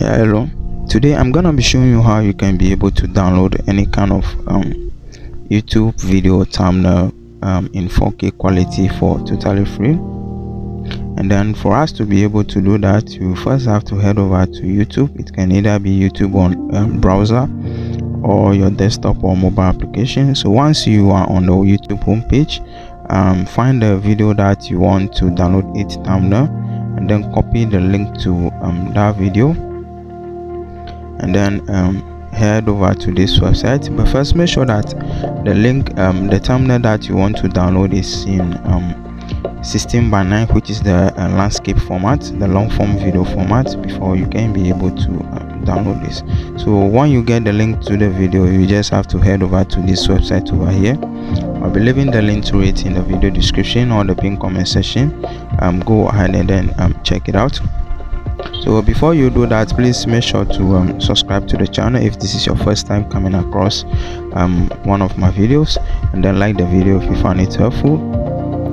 Yeah, hello. Today I'm gonna be showing you how you can be able to download any kind of YouTube video thumbnail in 4K quality for totally free. And then for us to be able to do that, you first have to head over to YouTube. It can either be YouTube on browser or your desktop or mobile application. So once you are on the YouTube homepage, find the video that you want to download its thumbnail, and then copy the link to that video, and then head over to this website. But first, make sure that the link, the thumbnail that you want to download is in 16:9, which is the landscape format, the long form video format, before you can be able to download this. So when you get the link to the video, you just have to head over to this website over here. I'll be leaving the link to it in the video description or the pinned comment section. Go ahead and then check it out. So before you do that, please make sure to subscribe to the channel if this is your first time coming across one of my videos, and then like the video if you found it helpful.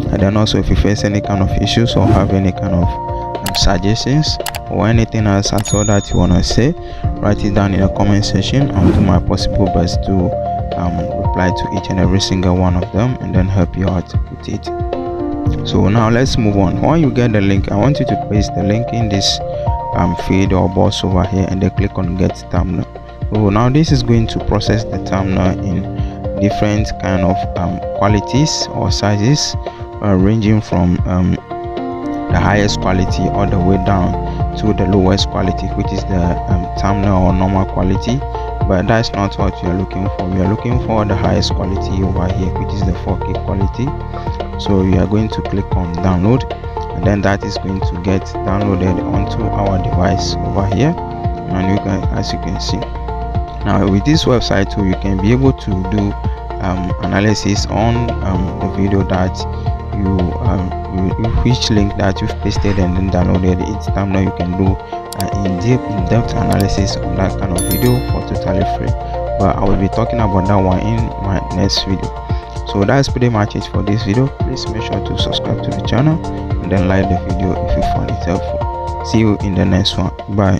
And then also, if you face any kind of issues or have any kind of suggestions or anything else at all that you want to say, write it down in the comment section. I'll do my possible best to reply to each and every single one of them and then help you out with it. So now let's move on. When you get the link, I want you to paste the link in this feed or box over here, and then click on get thumbnail. So now this is going to process the thumbnail in different kind of qualities or sizes, ranging from the highest quality all the way down to the lowest quality, which is the thumbnail or normal quality. But that's not what we are looking for. We are looking for the highest quality over here, which is the 4K quality. So we are going to click on download, and then that is going to get downloaded onto our device over here. And you can, as you can see, now with this website too, you can be able to do analysis on the video that you which link that you've pasted and then downloaded its thumbnail. You can do in-depth analysis on that kind of video for totally free, but I will be talking about that one in my next video. So that's pretty much it for this video. Please make sure to subscribe to the channel and then like the video if you found it helpful. See you in the next one. Bye.